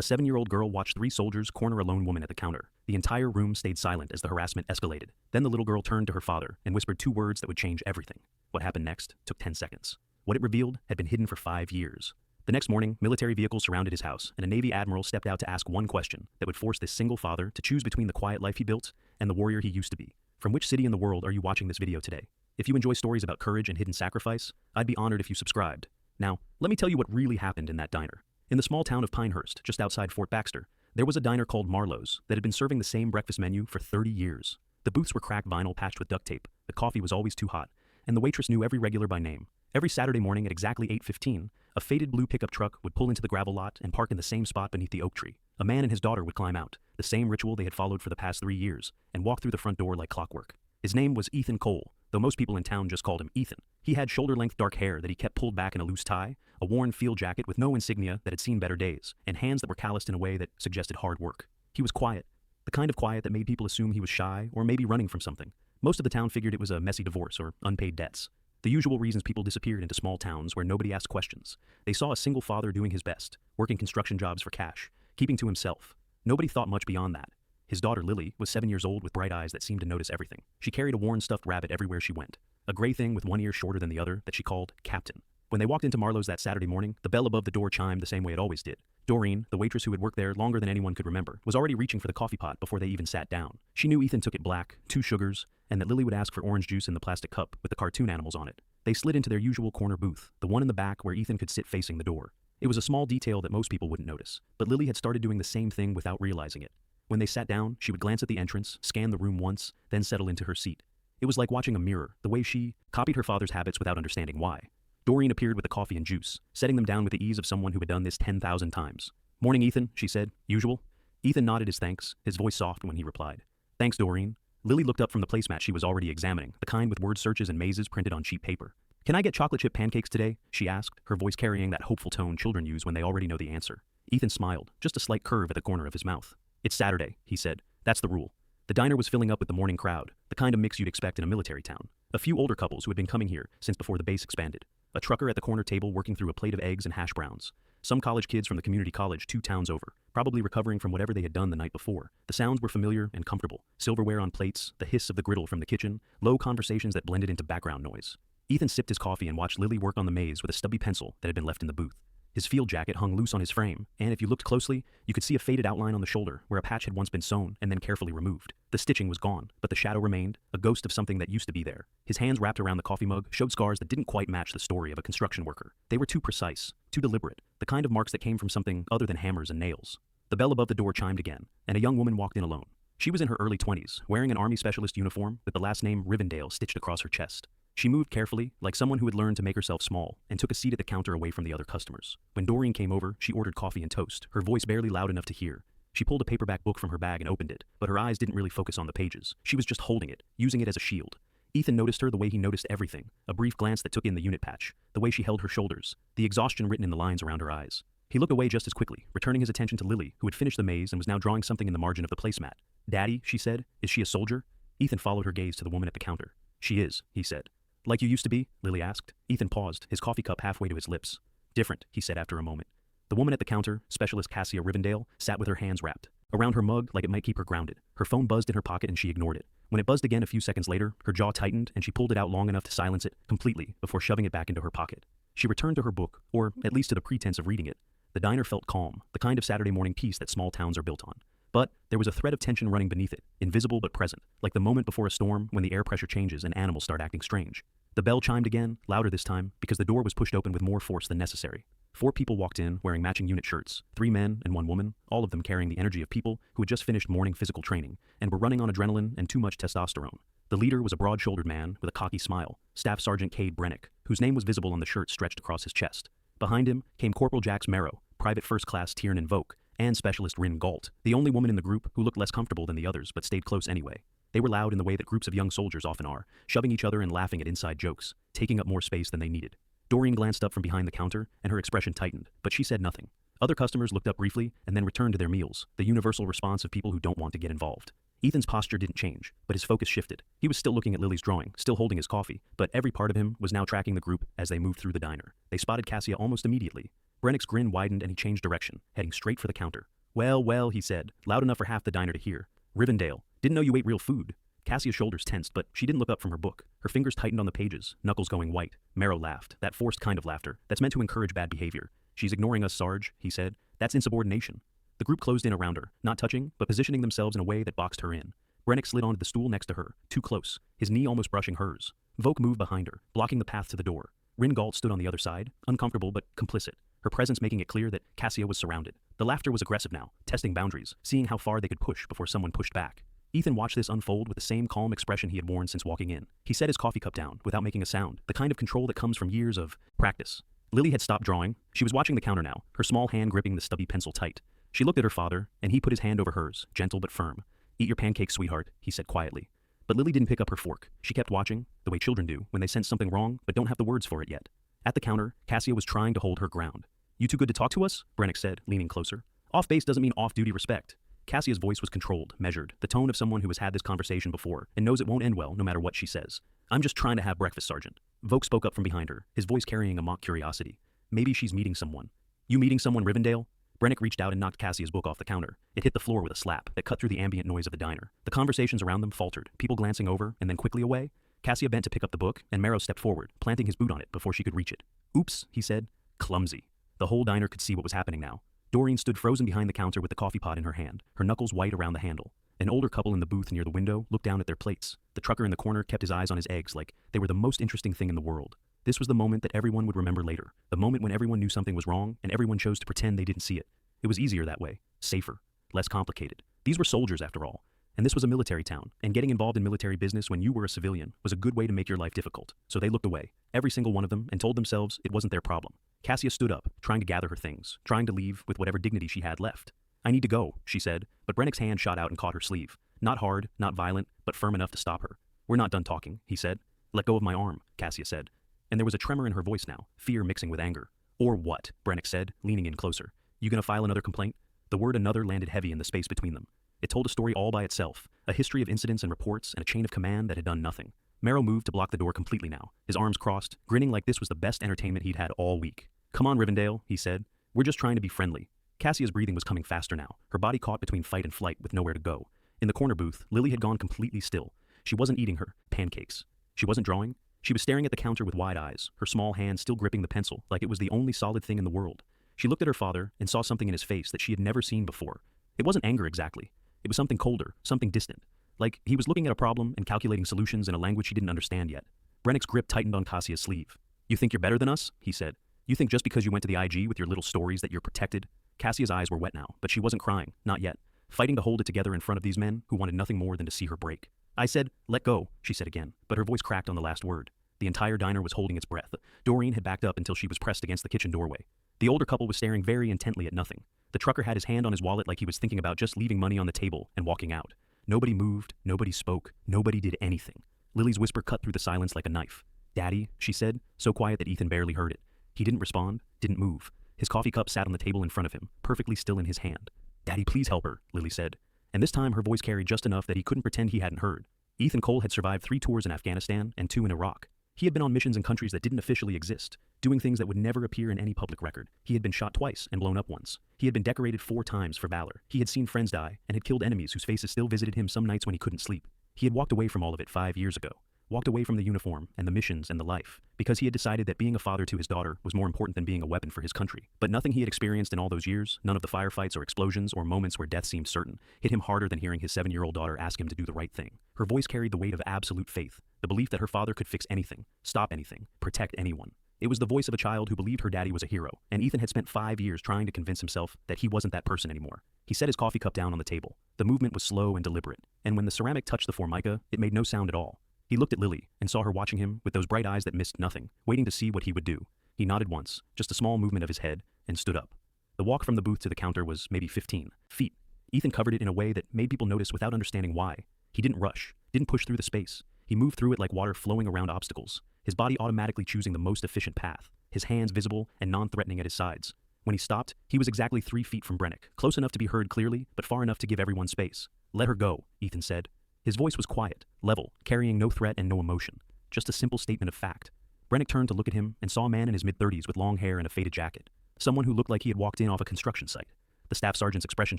A 7-year-old girl watched 3 soldiers corner a lone woman at the counter. The entire room stayed silent as the harassment escalated. Then the little girl turned to her father and whispered 2 words that would change everything. What happened next took 10 seconds. What it revealed had been hidden for 5 years. The next morning, military vehicles surrounded his house, and a Navy admiral stepped out to ask one question that would force this single father to choose between the quiet life he built and the warrior he used to be. From which city in the world are you watching this video today? If you enjoy stories about courage and hidden sacrifice, I'd be honored if you subscribed. Now, let me tell you what really happened in that diner. In the small town of Pinehurst, just outside Fort Baxter, there was a diner called Marlowe's that had been serving the same breakfast menu for 30 years. The booths were cracked vinyl patched with duct tape, the coffee was always too hot, and the waitress knew every regular by name. Every Saturday morning at exactly 8:15, a faded blue pickup truck would pull into the gravel lot and park in the same spot beneath the oak tree. A man and his daughter would climb out, the same ritual they had followed for the past 3 years, and walk through the front door like clockwork. His name was Ethan Cole, though most people in town just called him Ethan. He had shoulder-length dark hair that he kept pulled back in a loose tie, a worn field jacket with no insignia that had seen better days, and hands that were calloused in a way that suggested hard work. He was quiet, the kind of quiet that made people assume he was shy or maybe running from something. Most of the town figured it was a messy divorce or unpaid debts. The usual reasons people disappeared into small towns where nobody asked questions. They saw a single father doing his best, working construction jobs for cash, keeping to himself. Nobody thought much beyond that. His daughter Lily was 7 years old with bright eyes that seemed to notice everything. She carried a worn stuffed rabbit everywhere she went, a gray thing with one ear shorter than the other that she called Captain. When they walked into Marlowe's that Saturday morning, the bell above the door chimed the same way it always did. Doreen, the waitress who had worked there longer than anyone could remember, was already reaching for the coffee pot before they even sat down. She knew Ethan took it black, 2 sugars, and that Lily would ask for orange juice in the plastic cup with the cartoon animals on it. They slid into their usual corner booth, the one in the back where Ethan could sit facing the door. It was a small detail that most people wouldn't notice, but Lily had started doing the same thing without realizing it. When they sat down, she would glance at the entrance, scan the room once, then settle into her seat. It was like watching a mirror, the way she copied her father's habits without understanding why. Doreen appeared with the coffee and juice, setting them down with the ease of someone who had done this 10,000 times. "Morning, Ethan," she said. "Usual?" Ethan nodded his thanks, his voice soft when he replied. "Thanks, Doreen." Lily looked up from the placemat she was already examining, the kind with word searches and mazes printed on cheap paper. "Can I get chocolate chip pancakes today?" she asked, her voice carrying that hopeful tone children use when they already know the answer. Ethan smiled, just a slight curve at the corner of his mouth. "It's Saturday," he said. "That's the rule." The diner was filling up with the morning crowd, the kind of mix you'd expect in a military town. A few older couples who had been coming here since before the base expanded. A trucker at the corner table working through a plate of eggs and hash browns. Some college kids from the community college 2 towns over, probably recovering from whatever they had done the night before. The sounds were familiar and comfortable. Silverware on plates, the hiss of the griddle from the kitchen, low conversations that blended into background noise. Ethan sipped his coffee and watched Lily work on the maze with a stubby pencil that had been left in the booth. His field jacket hung loose on his frame, and if you looked closely, you could see a faded outline on the shoulder where a patch had once been sewn and then carefully removed. The stitching was gone, but the shadow remained, a ghost of something that used to be there. His hands wrapped around the coffee mug showed scars that didn't quite match the story of a construction worker. They were too precise, too deliberate, the kind of marks that came from something other than hammers and nails. The bell above the door chimed again, and a young woman walked in alone. She was in her early 20s, wearing an Army specialist uniform with the last name Rivendell stitched across her chest. She moved carefully, like someone who had learned to make herself small, and took a seat at the counter away from the other customers. When Doreen came over, she ordered coffee and toast, her voice barely loud enough to hear. She pulled a paperback book from her bag and opened it, but her eyes didn't really focus on the pages. She was just holding it, using it as a shield. Ethan noticed her the way he noticed everything, a brief glance that took in the unit patch, the way she held her shoulders, the exhaustion written in the lines around her eyes. He looked away just as quickly, returning his attention to Lily, who had finished the maze and was now drawing something in the margin of the placemat. "Daddy," she said, "is she a soldier?" Ethan followed her gaze to the woman at the counter. "She is," he said. "Like you used to be?" Lily asked. Ethan paused, his coffee cup halfway to his lips. "Different," he said after a moment. The woman at the counter, Specialist Cassia Rivendell, sat with her hands wrapped around her mug like it might keep her grounded. Her phone buzzed in her pocket and she ignored it. When it buzzed again a few seconds later, her jaw tightened and she pulled it out long enough to silence it completely before shoving it back into her pocket. She returned to her book, or at least to the pretense of reading it. The diner felt calm, the kind of Saturday morning peace that small towns are built on. But there was a thread of tension running beneath it, invisible but present, like the moment before a storm when the air pressure changes and animals start acting strange. The bell chimed again, louder this time, because the door was pushed open with more force than necessary. 4 people walked in, wearing matching unit shirts, 3 men and 1 woman, all of them carrying the energy of people who had just finished morning physical training and were running on adrenaline and too much testosterone. The leader was a broad-shouldered man with a cocky smile, Staff Sergeant Cade Brennick, whose name was visible on the shirt stretched across his chest. Behind him came Corporal Jax Merrow, Private First Class Tiernan Voke, and Specialist Rin Galt, the only woman in the group who looked less comfortable than the others but stayed close anyway. They were loud in the way that groups of young soldiers often are, shoving each other and laughing at inside jokes, taking up more space than they needed. Doreen glanced up from behind the counter, and her expression tightened, but she said nothing. Other customers looked up briefly and then returned to their meals, the universal response of people who don't want to get involved. Ethan's posture didn't change, but his focus shifted. He was still looking at Lily's drawing, still holding his coffee, but every part of him was now tracking the group as they moved through the diner. They spotted Cassia almost immediately. Brennick's grin widened and he changed direction, heading straight for the counter. Well, well, he said, loud enough for half the diner to hear. Rivendell, didn't know you ate real food. Cassia's shoulders tensed, but she didn't look up from her book. Her fingers tightened on the pages, knuckles going white. Marrow laughed, that forced kind of laughter, that's meant to encourage bad behavior. She's ignoring us, Sarge, he said. That's insubordination. The group closed in around her, not touching, but positioning themselves in a way that boxed her in. Brennick slid onto the stool next to her, too close, his knee almost brushing hers. Voke moved behind her, blocking the path to the door. Ringgold stood on the other side, uncomfortable but complicit, her presence making it clear that Cassia was surrounded. The laughter was aggressive now, testing boundaries, seeing how far they could push before someone pushed back. Ethan watched this unfold with the same calm expression he had worn since walking in. He set his coffee cup down, without making a sound, the kind of control that comes from years of practice. Lily had stopped drawing. She was watching the counter now, her small hand gripping the stubby pencil tight. She looked at her father, and he put his hand over hers, gentle but firm. Eat your pancakes, sweetheart, he said quietly. But Lily didn't pick up her fork. She kept watching, the way children do, when they sense something wrong but don't have the words for it yet. At the counter, Cassia was trying to hold her ground. You too good to talk to us? Brennick said, leaning closer. Off base doesn't mean off-duty respect. Cassia's voice was controlled, measured, the tone of someone who has had this conversation before and knows it won't end well no matter what she says. I'm just trying to have breakfast, Sergeant. Voke spoke up from behind her, his voice carrying a mock curiosity. Maybe she's meeting someone. You meeting someone, Rivendell? Brennick reached out and knocked Cassia's book off the counter. It hit the floor with a slap that cut through the ambient noise of the diner. The conversations around them faltered, people glancing over and then quickly away. Cassia bent to pick up the book, and Marrow stepped forward, planting his boot on it before she could reach it. Oops, he said. Clumsy. The whole diner could see what was happening now. Doreen stood frozen behind the counter with the coffee pot in her hand, her knuckles white around the handle. An older couple in the booth near the window looked down at their plates. The trucker in the corner kept his eyes on his eggs like they were the most interesting thing in the world. This was the moment that everyone would remember later, the moment when everyone knew something was wrong and everyone chose to pretend they didn't see it. It was easier that way, safer, less complicated. These were soldiers after all, and this was a military town, and getting involved in military business when you were a civilian was a good way to make your life difficult. So they looked away, every single one of them, and told themselves it wasn't their problem. Cassia stood up, trying to gather her things, trying to leave with whatever dignity she had left. I need to go, she said, but Brennick's hand shot out and caught her sleeve. Not hard, not violent, but firm enough to stop her. We're not done talking, he said. Let go of my arm, Cassia said. And there was a tremor in her voice now, fear mixing with anger. Or what? Brennick said, leaning in closer. You gonna file another complaint? The word another landed heavy in the space between them. It told a story all by itself, a history of incidents and reports and a chain of command that had done nothing. Marrow moved to block the door completely now, his arms crossed, grinning like this was the best entertainment he'd had all week. Come on, Rivendell, he said. We're just trying to be friendly. Cassia's breathing was coming faster now, her body caught between fight and flight with nowhere to go. In the corner booth, Lily had gone completely still. She wasn't eating her pancakes. She wasn't drawing. She was staring at the counter with wide eyes, her small hand still gripping the pencil like it was the only solid thing in the world. She looked at her father and saw something in his face that she had never seen before. It wasn't anger exactly. It was something colder, something distant. Like he was looking at a problem and calculating solutions in a language he didn't understand yet. Brennick's grip tightened on Cassia's sleeve. You think you're better than us? He said. You think just because you went to the IG with your little stories that you're protected? Cassia's eyes were wet now, but she wasn't crying, not yet. Fighting to hold it together in front of these men who wanted nothing more than to see her break. I said, let go, she said again, but her voice cracked on the last word. The entire diner was holding its breath. Doreen had backed up until she was pressed against the kitchen doorway. The older couple was staring very intently at nothing. The trucker had his hand on his wallet like he was thinking about just leaving money on the table and walking out. Nobody moved, nobody spoke, nobody did anything. Lily's whisper cut through the silence like a knife. Daddy, she said, so quiet that Ethan barely heard it. He didn't respond, didn't move. His coffee cup sat on the table in front of him, perfectly still in his hand. Daddy, please help her, Lily said. And this time her voice carried just enough that he couldn't pretend he hadn't heard. Ethan Cole had survived 3 tours in Afghanistan and 2 in Iraq. He had been on missions in countries that didn't officially exist, doing things that would never appear in any public record. He had been shot twice and blown up once. He had been decorated 4 times for valor. He had seen friends die and had killed enemies whose faces still visited him some nights when he couldn't sleep. He had walked away from all of it 5 years ago. Walked away from the uniform and the missions and the life, because he had decided that being a father to his daughter was more important than being a weapon for his country. But nothing he had experienced in all those years, none of the firefights or explosions or moments where death seemed certain, hit him harder than hearing his 7-year-old daughter ask him to do the right thing. Her voice carried the weight of absolute faith, the belief that her father could fix anything, stop anything, protect anyone. It was the voice of a child who believed her daddy was a hero, and Ethan had spent 5 years trying to convince himself that he wasn't that person anymore. He set his coffee cup down on the table. The movement was slow and deliberate, and when the ceramic touched the formica, it made no sound at all. He looked at Lily and saw her watching him with those bright eyes that missed nothing, waiting to see what he would do. He nodded once, just a small movement of his head, and stood up. The walk from the booth to the counter was maybe 15 feet. Ethan covered it in a way that made people notice without understanding why. He didn't rush, didn't push through the space. He moved through it like water flowing around obstacles, his body automatically choosing the most efficient path, his hands visible and non-threatening at his sides. When he stopped, he was exactly 3 feet from Brennick, close enough to be heard clearly, but far enough to give everyone space. Let her go, Ethan said. His voice was quiet, level, carrying no threat and no emotion, just a simple statement of fact. Brennick turned to look at him and saw a man in his mid-30s with long hair and a faded jacket. someone who looked like he had walked in off a construction site. The staff sergeant's expression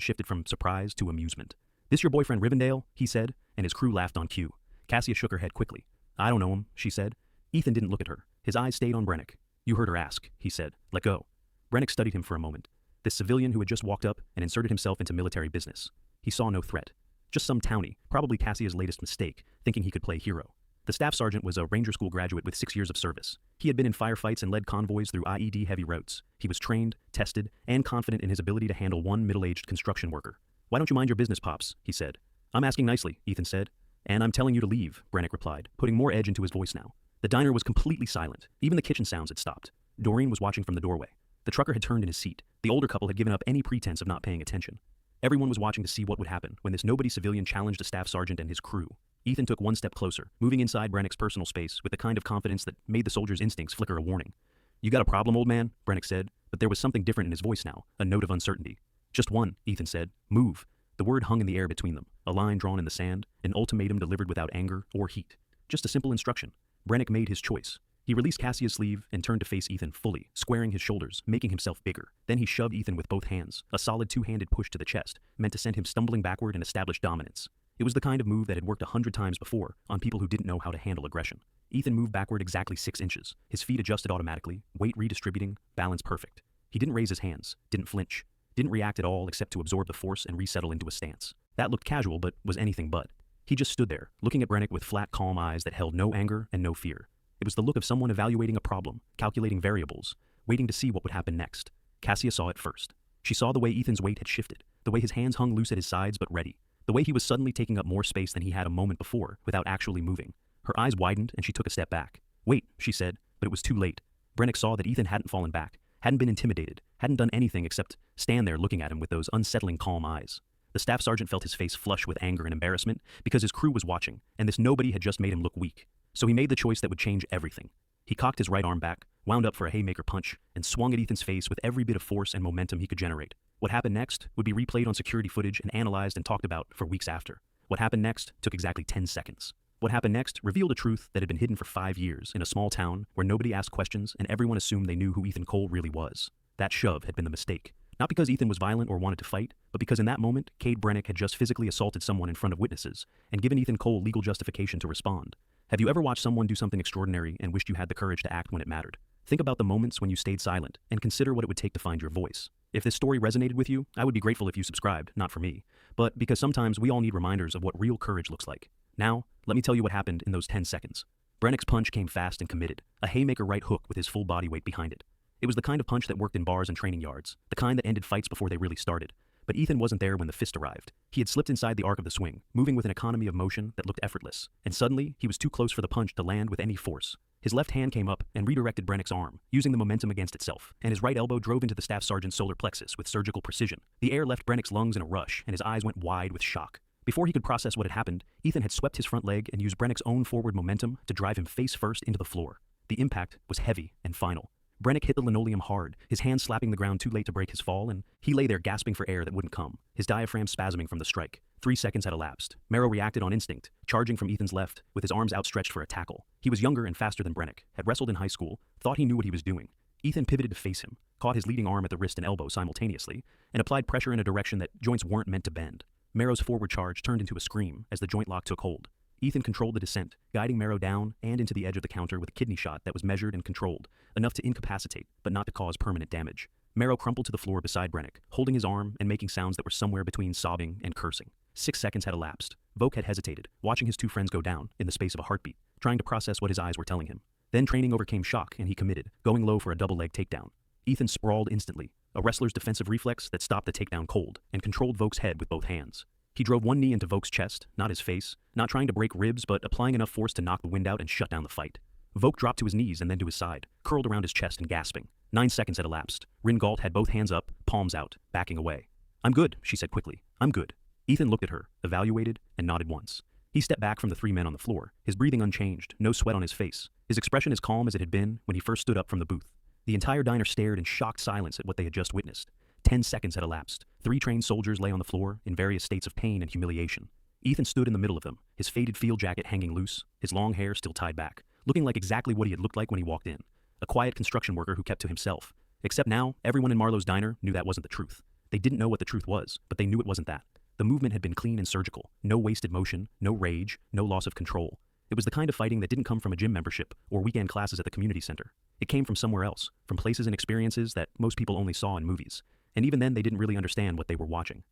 shifted from surprise to amusement. "This your boyfriend Rivendell?" he said, and his crew laughed on cue. Cassia shook her head quickly. "I don't know him," she said. Ethan didn't look at her. His eyes stayed on Brennick. "You heard her ask," he said. "Let go." Brennick studied him for a moment. This civilian who had just walked up and inserted himself into military business. He saw no threat. Just some townie, probably Cassia's latest mistake, thinking he could play hero. The staff sergeant was a Ranger School graduate with 6 years of service. He had been in firefights and led convoys through IED-heavy routes. He was trained, tested, and confident in his ability to handle one middle-aged construction worker. "Why don't you mind your business, Pops?" he said. "I'm asking nicely," Ethan said. "And I'm telling you to leave," Brennick replied, putting more edge into his voice now. The diner was completely silent. Even the kitchen sounds had stopped. Doreen was watching from the doorway. The trucker had turned in his seat. The older couple had given up any pretense of not paying attention. Everyone was watching to see what would happen when this nobody civilian challenged a staff sergeant and his crew. Ethan took one step closer, moving inside Brennick's personal space with the kind of confidence that made the soldier's instincts flicker a warning. "You got a problem, old man?" Brennick said, but there was something different in his voice now, a note of uncertainty. "Just one," Ethan said. "Move." The word hung in the air between them, a line drawn in the sand, an ultimatum delivered without anger or heat. Just a simple instruction. Brennick made his choice. He released Cassia's sleeve and turned to face Ethan fully, squaring his shoulders, making himself bigger. Then he shoved Ethan with both hands, a solid two-handed push to the chest, meant to send him stumbling backward and establish dominance. It was the kind of move that had worked 100 times before on people who didn't know how to handle aggression. Ethan moved backward exactly 6 inches, his feet adjusted automatically, weight redistributing, balance perfect. He didn't raise his hands, didn't flinch, didn't react at all except to absorb the force and resettle into a stance. That looked casual but was anything but. He just stood there, looking at Brennick with flat, calm eyes that held no anger and no fear. It was the look of someone evaluating a problem, calculating variables, waiting to see what would happen next. Cassia saw it first. She saw the way Ethan's weight had shifted, the way his hands hung loose at his sides but ready, the way he was suddenly taking up more space than he had a moment before without actually moving. Her eyes widened and she took a step back. "Wait," she said, but it was too late. Brennick saw that Ethan hadn't fallen back, hadn't been intimidated, hadn't done anything except stand there looking at him with those unsettling calm eyes. The staff sergeant felt his face flush with anger and embarrassment because his crew was watching, and this nobody had just made him look weak. So he made the choice that would change everything. He cocked his right arm back, wound up for a haymaker punch, and swung at Ethan's face with every bit of force and momentum he could generate. What happened next would be replayed on security footage and analyzed and talked about for weeks after. What happened next took exactly 10 seconds. What happened next revealed a truth that had been hidden for 5 years in a small town where nobody asked questions and everyone assumed they knew who Ethan Cole really was. That shove had been the mistake. Not because Ethan was violent or wanted to fight, but because in that moment, Cade Brennick had just physically assaulted someone in front of witnesses and given Ethan Cole legal justification to respond. Have you ever watched someone do something extraordinary and wished you had the courage to act when it mattered? Think about the moments when you stayed silent and consider what it would take to find your voice. If this story resonated with you, I would be grateful if you subscribed, not for me, but because sometimes we all need reminders of what real courage looks like. Now, let me tell you what happened in those 10 seconds. Brennick's punch came fast and committed, a haymaker right hook with his full body weight behind it. It was the kind of punch that worked in bars and training yards, the kind that ended fights before they really started. But Ethan wasn't there when the fist arrived. He had slipped inside the arc of the swing, moving with an economy of motion that looked effortless, and suddenly he was too close for the punch to land with any force. His left hand came up and redirected Brennick's arm, using the momentum against itself, and his right elbow drove into the staff sergeant's solar plexus with surgical precision. The air left Brennick's lungs in a rush, and his eyes went wide with shock. Before he could process what had happened, Ethan had swept his front leg and used Brennick's own forward momentum to drive him face first into the floor. The impact was heavy and final. Brennick hit the linoleum hard, his hands slapping the ground too late to break his fall, and he lay there gasping for air that wouldn't come, his diaphragm spasming from the strike. 3 seconds had elapsed. Merrow reacted on instinct, charging from Ethan's left, with his arms outstretched for a tackle. He was younger and faster than Brennick, had wrestled in high school, thought he knew what he was doing. Ethan pivoted to face him, caught his leading arm at the wrist and elbow simultaneously, and applied pressure in a direction that joints weren't meant to bend. Merrow's forward charge turned into a scream as the joint lock took hold. Ethan controlled the descent, guiding Merrow down and into the edge of the counter with a kidney shot that was measured and controlled, enough to incapacitate, but not to cause permanent damage. Merrow crumpled to the floor beside Brennick, holding his arm and making sounds that were somewhere between sobbing and cursing. 6 seconds had elapsed. Voke had hesitated, watching his two friends go down in the space of a heartbeat, trying to process what his eyes were telling him. Then training overcame shock and he committed, going low for a double leg takedown. Ethan sprawled instantly, a wrestler's defensive reflex that stopped the takedown cold and controlled Voke's head with both hands. He drove one knee into Voke's chest, not his face, not trying to break ribs but applying enough force to knock the wind out and shut down the fight. Voke dropped to his knees and then to his side, curled around his chest and gasping. 9 seconds had elapsed. Rin Galt had both hands up, palms out, backing away. "I'm good," she said quickly. "I'm good." Ethan looked at her, evaluated, and nodded once. He stepped back from the 3 men on the floor, his breathing unchanged, no sweat on his face, his expression as calm as it had been when he first stood up from the booth. The entire diner stared in shocked silence at what they had just witnessed. 10 seconds had elapsed. 3 trained soldiers lay on the floor in various states of pain and humiliation. Ethan stood in the middle of them, his faded field jacket hanging loose, his long hair still tied back, looking like exactly what he had looked like when he walked in. A quiet construction worker who kept to himself. Except now, everyone in Marlowe's diner knew that wasn't the truth. They didn't know what the truth was, but they knew it wasn't that. The movement had been clean and surgical. No wasted motion, no rage, no loss of control. It was the kind of fighting that didn't come from a gym membership or weekend classes at the community center. It came from somewhere else, from places and experiences that most people only saw in movies. And even then, they didn't really understand what they were watching.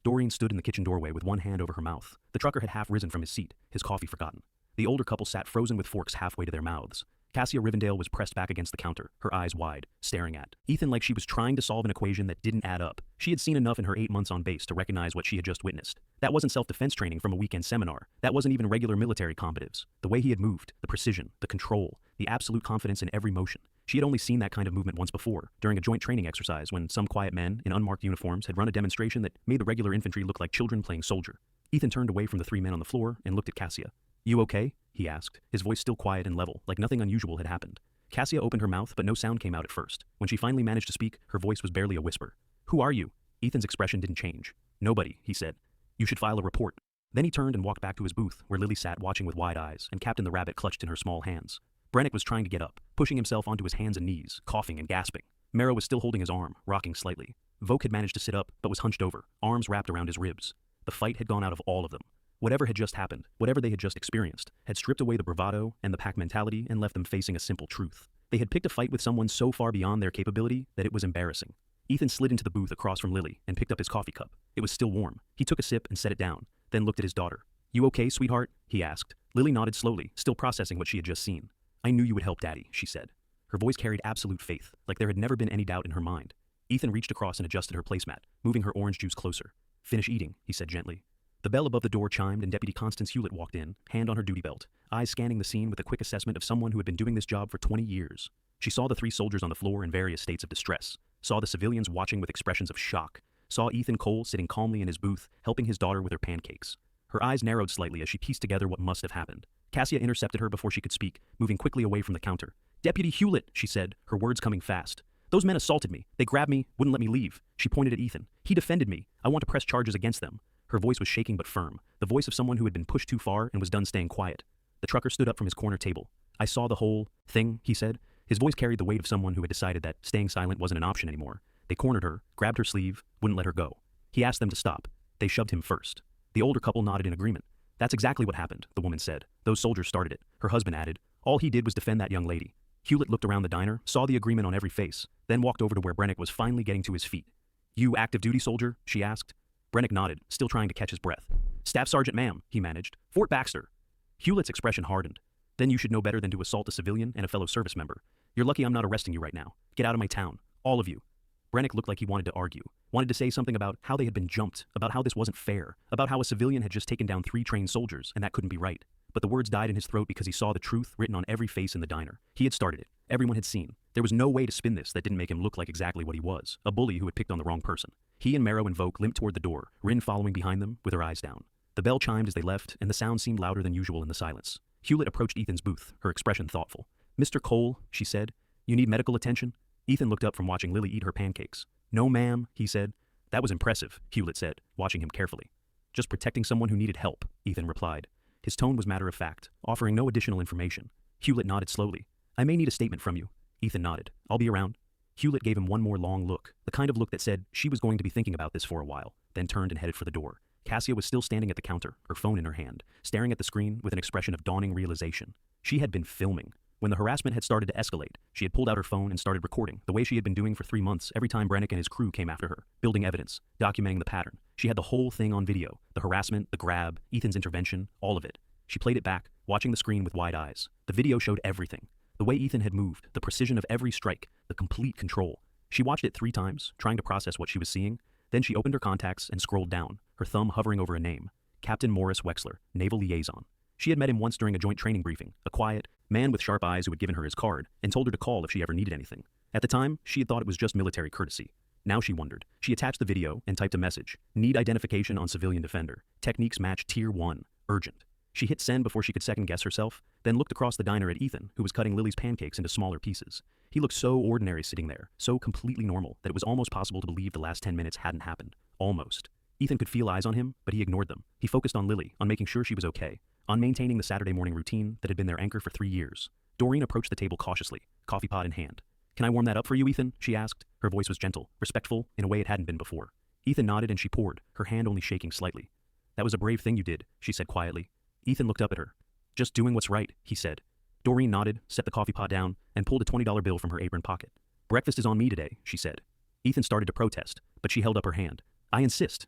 Doreen stood in the kitchen doorway with one hand over her mouth. The trucker had half risen from his seat, his coffee forgotten. The older couple sat frozen with forks halfway to their mouths. Cassia Rivendell was pressed back against the counter, her eyes wide, staring at Ethan like she was trying to solve an equation that didn't add up. She had seen enough in her 8 months on base to recognize what she had just witnessed. That wasn't self-defense training from a weekend seminar. That wasn't even regular military combatives. The way he had moved, the precision, the control, the absolute confidence in every motion. She had only seen that kind of movement once before, during a joint training exercise when some quiet men in unmarked uniforms had run a demonstration that made the regular infantry look like children playing soldier. Ethan turned away from the 3 men on the floor and looked at Cassia. "You okay?" he asked, his voice still quiet and level, like nothing unusual had happened. Cassia opened her mouth, but no sound came out at first. When she finally managed to speak, her voice was barely a whisper. "Who are you?" Ethan's expression didn't change. "Nobody," he said. "You should file a report." Then he turned and walked back to his booth, where Lily sat watching with wide eyes, and Captain the Rabbit clutched in her small hands. Brennick was trying to get up, pushing himself onto his hands and knees, coughing and gasping. Marrow was still holding his arm, rocking slightly. Voke had managed to sit up, but was hunched over, arms wrapped around his ribs. The fight had gone out of all of them. Whatever had just happened, whatever they had just experienced, had stripped away the bravado and the pack mentality and left them facing a simple truth. They had picked a fight with someone so far beyond their capability that it was embarrassing. Ethan slid into the booth across from Lily and picked up his coffee cup. It was still warm. He took a sip and set it down, then looked at his daughter. "You okay, sweetheart?" he asked. Lily nodded slowly, still processing what she had just seen. "I knew you would help, Daddy," she said. Her voice carried absolute faith, like there had never been any doubt in her mind. Ethan reached across and adjusted her placemat, moving her orange juice closer. "Finish eating," he said gently. The bell above the door chimed and Deputy Constance Hewlett walked in, hand on her duty belt, eyes scanning the scene with a quick assessment of someone who had been doing this job for 20 years. She saw the 3 soldiers on the floor in various states of distress, saw the civilians watching with expressions of shock, saw Ethan Cole sitting calmly in his booth, helping his daughter with her pancakes. Her eyes narrowed slightly as she pieced together what must have happened. Cassia intercepted her before she could speak, moving quickly away from the counter. "Deputy Hewlett," she said, her words coming fast. "Those men assaulted me. They grabbed me, wouldn't let me leave." She pointed at Ethan. "He defended me. I want to press charges against them." Her voice was shaking but firm, the voice of someone who had been pushed too far and was done staying quiet. The trucker stood up from his corner table. "I saw the whole thing," he said. His voice carried the weight of someone who had decided that staying silent wasn't an option anymore. They cornered her, grabbed her sleeve, wouldn't let her go. He asked them to stop. They shoved him first. The older couple nodded in agreement. "That's exactly what happened," the woman said. "Those soldiers started it." Her husband added, "All he did was defend that young lady." Hewlett looked around the diner, saw the agreement on every face, then walked over to where Brennick was finally getting to his feet. "You active duty soldier?" she asked. Brennick nodded, still trying to catch his breath. "Staff Sergeant, ma'am," he managed. "Fort Baxter." Hewlett's expression hardened. "Then you should know better than to assault a civilian and a fellow service member. You're lucky I'm not arresting you right now. Get out of my town. All of you." Brennick looked like he wanted to argue, wanted to say something about how they had been jumped, about how this wasn't fair, about how a civilian had just taken down 3 trained soldiers and that couldn't be right. But the words died in his throat because he saw the truth written on every face in the diner. He had started it. Everyone had seen. There was no way to spin this that didn't make him look like exactly what he was, a bully who had picked on the wrong person. He and Marrow and Voke limped toward the door, Rin following behind them with her eyes down. The bell chimed as they left, and the sound seemed louder than usual in the silence. Hewlett approached Ethan's booth, her expression thoughtful. "Mr. Cole," she said, "you need medical attention?" Ethan looked up from watching Lily eat her pancakes. "No, ma'am," he said. "That was impressive," Hewlett said, watching him carefully. "Just protecting someone who needed help," Ethan replied. His tone was matter of fact, offering no additional information. Hewlett nodded slowly. "I may need a statement from you." Ethan nodded. "I'll be around." Hewlett gave him one more long look, the kind of look that said she was going to be thinking about this for a while, then turned and headed for the door. Cassia was still standing at the counter, her phone in her hand, staring at the screen with an expression of dawning realization. She had been filming. When the harassment had started to escalate, she had pulled out her phone and started recording, the way she had been doing for 3 months every time Brennick and his crew came after her, building evidence, documenting the pattern. She had the whole thing on video, the harassment, the grab, Ethan's intervention, all of it. She played it back, watching the screen with wide eyes. The video showed everything. The way Ethan had moved, the precision of every strike, the complete control. She watched it 3 times, trying to process what she was seeing. Then she opened her contacts and scrolled down, her thumb hovering over a name. Captain Morris Wexler, Naval Liaison. She had met him once during a joint training briefing, a quiet man with sharp eyes who had given her his card and told her to call if she ever needed anything. At the time, she had thought it was just military courtesy. Now she wondered. She attached the video and typed a message. "Need identification on civilian defender. Techniques match Tier 1. Urgent." She hit send before she could second-guess herself, then looked across the diner at Ethan, who was cutting Lily's pancakes into smaller pieces. He looked so ordinary sitting there, so completely normal, that it was almost possible to believe the last 10 minutes hadn't happened. Almost. Ethan could feel eyes on him, but he ignored them. He focused on Lily, on making sure she was okay, on maintaining the Saturday morning routine that had been their anchor for 3 years. Doreen approached the table cautiously, coffee pot in hand. Can I warm that up for you, Ethan? She asked. Her voice was gentle, respectful, in a way it hadn't been before. Ethan nodded and she poured, her hand only shaking slightly. That was a brave thing you did, she said quietly. Ethan looked up at her. Just doing what's right, he said. Doreen nodded, set the coffee pot down, and pulled a $20 bill from her apron pocket. Breakfast is on me today, she said. Ethan started to protest, but she held up her hand. I insist.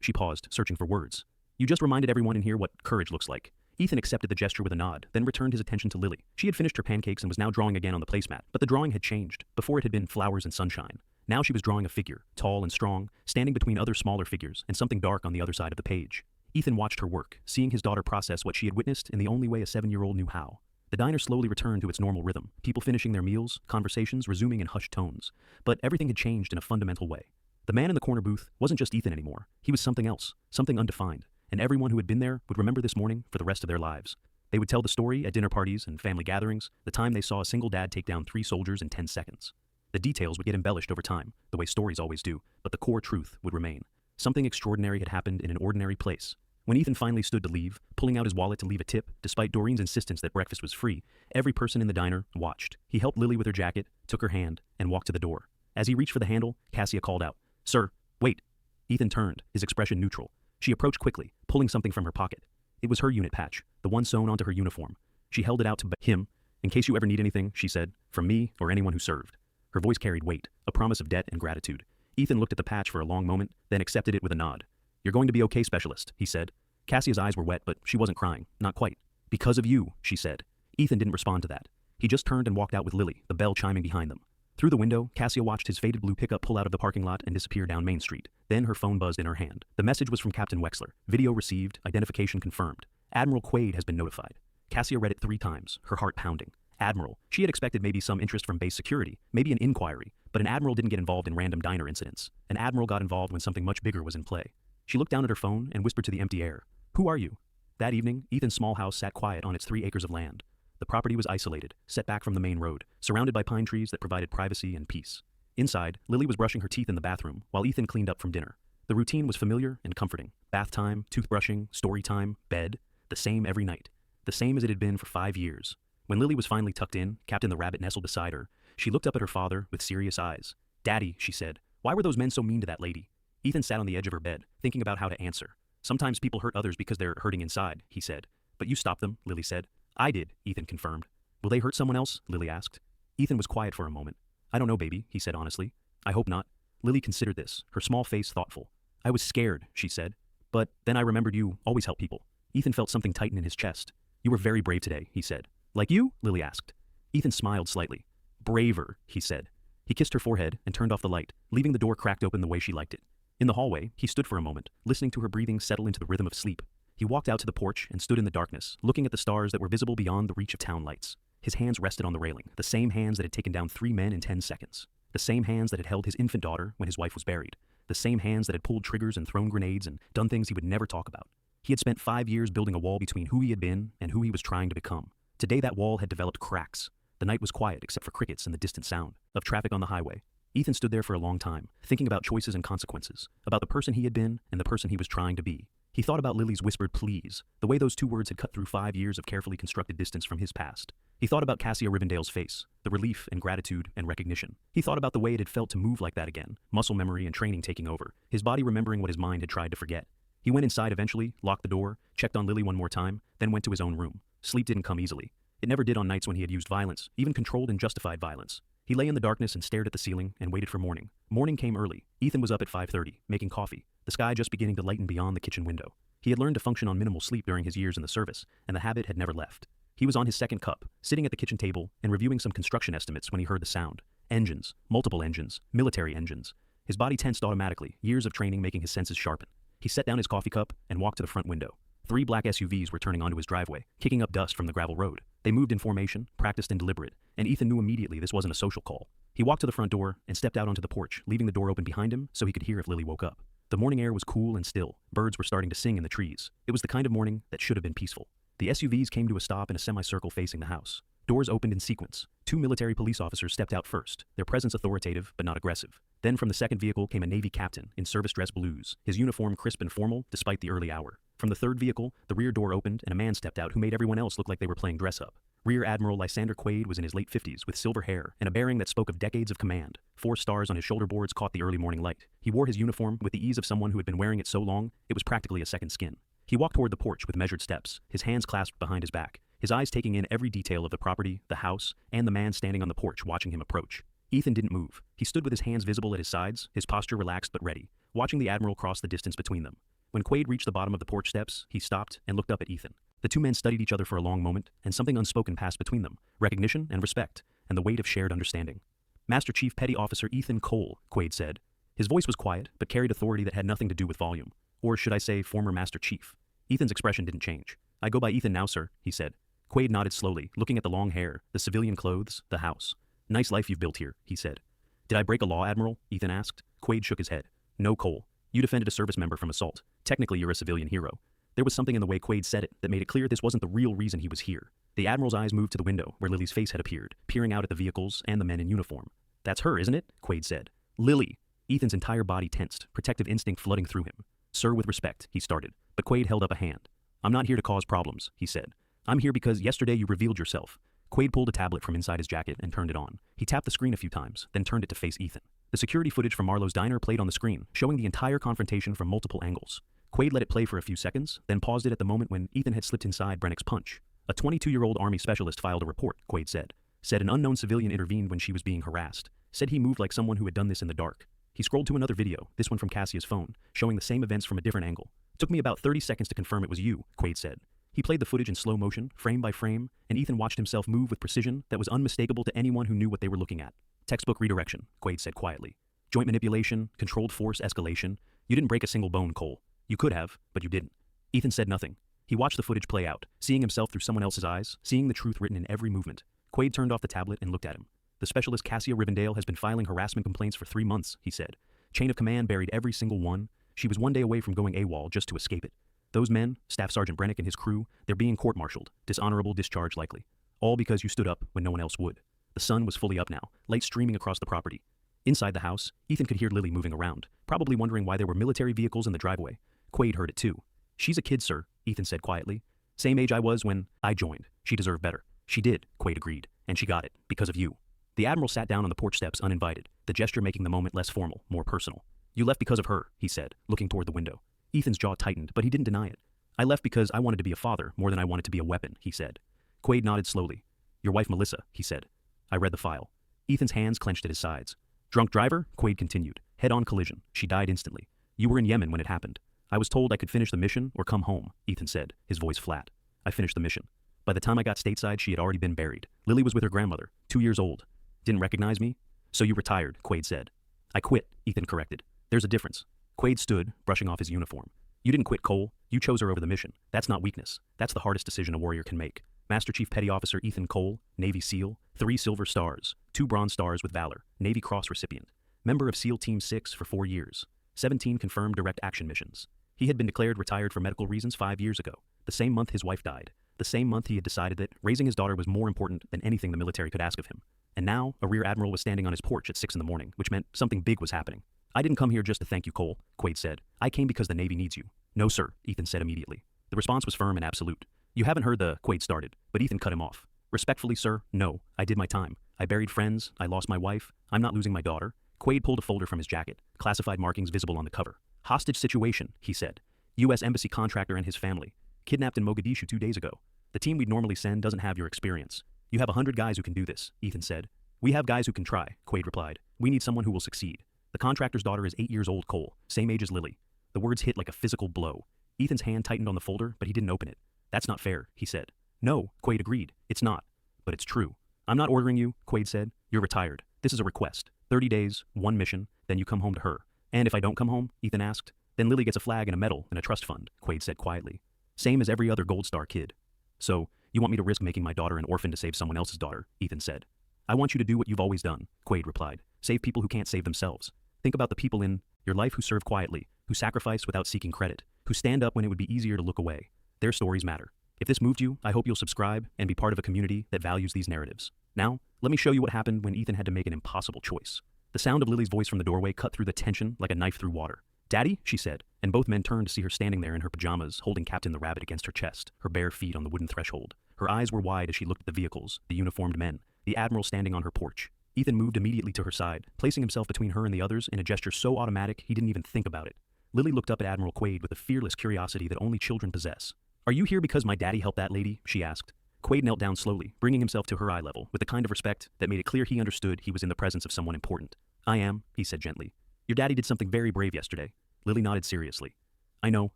She paused, searching for words. You just reminded everyone in here what courage looks like. Ethan accepted the gesture with a nod, then returned his attention to Lily. She had finished her pancakes and was now drawing again on the placemat, but the drawing had changed. Before it had been flowers and sunshine. Now she was drawing a figure, tall and strong, standing between other smaller figures and something dark on the other side of the page. Ethan watched her work, seeing his daughter process what she had witnessed in the only way a 7-year-old knew how. The diner slowly returned to its normal rhythm, people finishing their meals, conversations resuming in hushed tones. But everything had changed in a fundamental way. The man in the corner booth wasn't just Ethan anymore. He was something else, something undefined, and everyone who had been there would remember this morning for the rest of their lives. They would tell the story at dinner parties and family gatherings, the time they saw a single dad take down 3 soldiers in 10 seconds. The details would get embellished over time, the way stories always do, but the core truth would remain. Something extraordinary had happened in an ordinary place. When Ethan finally stood to leave, pulling out his wallet to leave a tip, despite Doreen's insistence that breakfast was free, every person in the diner watched. He helped Lily with her jacket, took her hand, and walked to the door. As he reached for the handle, Cassia called out, Sir, wait. Ethan turned, his expression neutral. She approached quickly, pulling something from her pocket. It was her unit patch, the one sewn onto her uniform. She held it out to him. In case you ever need anything, she said, from me or anyone who served. Her voice carried weight, a promise of debt and gratitude. Ethan looked at the patch for a long moment, then accepted it with a nod. You're going to be okay, specialist, he said. Cassia's eyes were wet, but she wasn't crying, not quite. Because of you, she said. Ethan didn't respond to that. He just turned and walked out with Lily, the bell chiming behind them. Through the window, Cassia watched his faded blue pickup pull out of the parking lot and disappear down Main Street. Then her phone buzzed in her hand. The message was from Captain Wexler. Video received, identification confirmed. Admiral Quaid has been notified. Cassia read it 3 times, her heart pounding. Admiral. She had expected maybe some interest from base security, maybe an inquiry, but an admiral didn't get involved in random diner incidents. An admiral got involved when something much bigger was in play. She looked down at her phone and whispered to the empty air. Who are you? That evening, Ethan's small house sat quiet on its 3 acres of land. The property was isolated, set back from the main road, surrounded by pine trees that provided privacy and peace. Inside, Lily was brushing her teeth in the bathroom, while Ethan cleaned up from dinner. The routine was familiar and comforting. Bath time, toothbrushing, story time, bed. The same every night. The same as it had been for 5 years. When Lily was finally tucked in, Captain the Rabbit nestled beside her. She looked up at her father with serious eyes. Daddy, she said, why were those men so mean to that lady? Ethan sat on the edge of her bed, thinking about how to answer. Sometimes people hurt others because they're hurting inside, he said. But you stopped them, Lily said. I did, Ethan confirmed. Will they hurt someone else? Lily asked. Ethan was quiet for a moment. I don't know, baby, he said honestly. I hope not. Lily considered this, her small face thoughtful. I was scared, she said. But then I remembered you always help people. Ethan felt something tighten in his chest. You were very brave today, he said. Like you? Lily asked. Ethan smiled slightly. Braver, he said. He kissed her forehead and turned off the light, leaving the door cracked open the way she liked it. In the hallway, he stood for a moment, listening to her breathing settle into the rhythm of sleep. He walked out to the porch and stood in the darkness, looking at the stars that were visible beyond the reach of town lights. His hands rested on the railing, the same hands that had taken down 3 men in 10 seconds. The same hands that had held his infant daughter when his wife was buried. The same hands that had pulled triggers and thrown grenades and done things he would never talk about. He had spent 5 years building a wall between who he had been and who he was trying to become. Today that wall had developed cracks. The night was quiet except for crickets and the distant sound of traffic on the highway. Ethan stood there for a long time, thinking about choices and consequences, about the person he had been and the person he was trying to be. He thought about Lily's whispered pleas, the way those 2 words had cut through 5 years of carefully constructed distance from his past. He thought about Cassia Rivendell's face, the relief and gratitude and recognition. He thought about the way it had felt to move like that again, muscle memory and training taking over, his body remembering what his mind had tried to forget. He went inside eventually, locked the door, checked on Lily one more time, then went to his own room. Sleep didn't come easily. It never did on nights when he had used violence, even controlled and justified violence. He lay in the darkness and stared at the ceiling and waited for morning. Morning came early. Ethan was up at 5:30, making coffee, the sky just beginning to lighten beyond the kitchen window. He had learned to function on minimal sleep during his years in the service, and the habit had never left. He was on his 2nd cup, sitting at the kitchen table and reviewing some construction estimates when he heard the sound. Engines, multiple engines, military engines. His body tensed automatically, years of training making his senses sharpen. He set down his coffee cup and walked to the front window. 3 black SUVs were turning onto his driveway, kicking up dust from the gravel road. They moved in formation, practiced and deliberate, and Ethan knew immediately this wasn't a social call. He walked to the front door and stepped out onto the porch, leaving the door open behind him so he could hear if Lily woke up. The morning air was cool and still. Birds were starting to sing in the trees. It was the kind of morning that should have been peaceful. The SUVs came to a stop in a semicircle facing the house. Doors opened in sequence. 2 military police officers stepped out first, their presence authoritative but not aggressive. Then from the second vehicle came a Navy captain in service dress blues, his uniform crisp and formal despite the early hour. From the third vehicle, the rear door opened and a man stepped out who made everyone else look like they were playing dress up. Rear Admiral Lysander Quaid was in his late 50s with silver hair and a bearing that spoke of decades of command. 4 stars on his shoulder boards caught the early morning light. He wore his uniform with the ease of someone who had been wearing it so long it was practically a second skin. He walked toward the porch with measured steps, his hands clasped behind his back, his eyes taking in every detail of the property, the house, and the man standing on the porch watching him approach. Ethan didn't move. He stood with his hands visible at his sides, his posture relaxed but ready, watching the Admiral cross the distance between them. When Quaid reached the bottom of the porch steps, he stopped and looked up at Ethan. The two men studied each other for a long moment, and something unspoken passed between them, recognition and respect, and the weight of shared understanding. Master Chief Petty Officer Ethan Cole, Quaid said. His voice was quiet, but carried authority that had nothing to do with volume. Or should I say, former Master Chief. Ethan's expression didn't change. I go by Ethan now, sir, he said. Quaid nodded slowly, looking at the long hair, the civilian clothes, the house. Nice life you've built here, he said. Did I break a law, Admiral? Ethan asked. Quaid shook his head. No, Cole. You defended a service member from assault. Technically, you're a civilian hero. There was something in the way Quaid said it that made it clear this wasn't the real reason he was here. The Admiral's eyes moved to the window where Lily's face had appeared, peering out at the vehicles and the men in uniform. That's her, isn't it? Quaid said. Lily. Ethan's entire body tensed, protective instinct flooding through him. Sir, with respect, he started, but Quaid held up a hand. I'm not here to cause problems, he said. I'm here because yesterday you revealed yourself. Quaid pulled a tablet from inside his jacket and turned it on. He tapped the screen a few times, then turned it to face Ethan. The security footage from Marlowe's diner played on the screen, showing the entire confrontation from multiple angles. Quaid let it play for a few seconds, then paused it at the moment when Ethan had slipped inside Brennick's punch. A 22-year-old Army specialist filed a report, Quaid said. Said an unknown civilian intervened when she was being harassed. Said he moved like someone who had done this in the dark. He scrolled to another video, this one from Cassia's phone, showing the same events from a different angle. Took me about 30 seconds to confirm it was you, Quaid said. He played the footage in slow motion, frame by frame, and Ethan watched himself move with precision that was unmistakable to anyone who knew what they were looking at. Textbook redirection, Quaid said quietly. Joint manipulation, controlled force escalation. You didn't break a single bone, Cole. You could have, but you didn't. Ethan said nothing. He watched the footage play out, seeing himself through someone else's eyes, seeing the truth written in every movement. Quaid turned off the tablet and looked at him. The specialist Cassia Rivendell has been filing harassment complaints for 3 months, he said. Chain of command buried every single one. She was one day away from going AWOL just to escape it. Those men, Staff Sergeant Brennick and his crew, they're being court-martialed, dishonorable discharge likely. All because you stood up when no one else would. The sun was fully up now, light streaming across the property. Inside the house, Ethan could hear Lily moving around, probably wondering why there were military vehicles in the driveway. Quaid heard it too. She's a kid, sir, Ethan said quietly. Same age I was when I joined. She deserved better. She did, Quaid agreed, and she got it, because of you. The Admiral sat down on the porch steps uninvited, the gesture making the moment less formal, more personal. You left because of her, he said, looking toward the window. Ethan's jaw tightened, but he didn't deny it. I left because I wanted to be a father more than I wanted to be a weapon, he said. Quaid nodded slowly. Your wife Melissa, he said. I read the file. Ethan's hands clenched at his sides. Drunk driver? Quaid continued. Head-on collision. She died instantly. You were in Yemen when it happened. I was told I could finish the mission or come home, Ethan said, his voice flat. I finished the mission. By the time I got stateside, she had already been buried. Lily was with her grandmother, 2 years old. Didn't recognize me? So you retired, Quaid said. I quit, Ethan corrected. There's a difference. Quaid stood, brushing off his uniform. You didn't quit, Cole. You chose her over the mission. That's not weakness. That's the hardest decision a warrior can make. Master Chief Petty Officer Ethan Cole, Navy SEAL, 3 Silver Stars, 2 Bronze Stars with Valor, Navy Cross recipient. Member of SEAL Team 6 for 4 years. 17 confirmed direct action missions. He had been declared retired for medical reasons 5 years ago, the same month his wife died. The same month he had decided that raising his daughter was more important than anything the military could ask of him. And now, a Rear Admiral was standing on his porch at 6 in the morning, which meant something big was happening. I didn't come here just to thank you, Cole, Quaid said. I came because the Navy needs you. No, sir, Ethan said immediately. The response was firm and absolute. You haven't heard the Quaid started, but Ethan cut him off. Respectfully, sir, no, I did my time. I buried friends, I lost my wife, I'm not losing my daughter. Quaid pulled a folder from his jacket, classified markings visible on the cover. Hostage situation, he said. U.S. Embassy contractor and his family. Kidnapped in Mogadishu 2 days ago. The team we'd normally send doesn't have your experience. You have 100 guys who can do this, Ethan said. We have guys who can try, Quaid replied. We need someone who will succeed. The contractor's daughter is 8 years old, Cole, same age as Lily. The words hit like a physical blow. Ethan's hand tightened on the folder, but he didn't open it. That's not fair, he said. No, Quaid agreed. It's not. But it's true. I'm not ordering you, Quaid said. You're retired. This is a request. 30 days, 1 mission, then you come home to her. And if I don't come home, Ethan asked, then Lily gets a flag and a medal and a trust fund, Quaid said quietly. Same as every other Gold Star kid. So, you want me to risk making my daughter an orphan to save someone else's daughter, Ethan said. I want you to do what you've always done, Quaid replied. Save people who can't save themselves. Think about the people in your life who serve quietly, who sacrifice without seeking credit, who stand up when it would be easier to look away. Their stories matter. If this moved you, I hope you'll subscribe and be part of a community that values these narratives. Now, let me show you what happened when Ethan had to make an impossible choice. The sound of Lily's voice from the doorway cut through the tension like a knife through water. Daddy, she said, and both men turned to see her standing there in her pajamas, holding Captain the Rabbit against her chest, her bare feet on the wooden threshold. Her eyes were wide as she looked at the vehicles, the uniformed men, the Admiral standing on her porch. Ethan moved immediately to her side, placing himself between her and the others in a gesture so automatic he didn't even think about it. Lily looked up at Admiral Quaid with a fearless curiosity that only children possess. "Are you here because my daddy helped that lady?" she asked. Quaid knelt down slowly, bringing himself to her eye level with the kind of respect that made it clear he understood he was in the presence of someone important. "I am," he said gently. "Your daddy did something very brave yesterday." Lily nodded seriously. "I know,"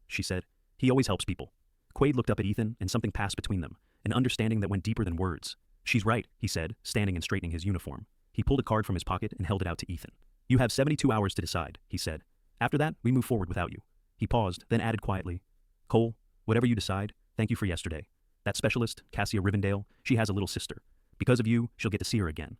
she said. "He always helps people." Quaid looked up at Ethan, and something passed between them, an understanding that went deeper than words. "She's right," he said, standing and straightening his uniform. He pulled a card from his pocket and held it out to Ethan. "You have 72 hours to decide," he said. "After that, we move forward without you." He paused, then added quietly, "Cole, whatever you decide, thank you for yesterday. That specialist, Cassia Rivendell, she has a little sister. Because of you, she'll get to see her again."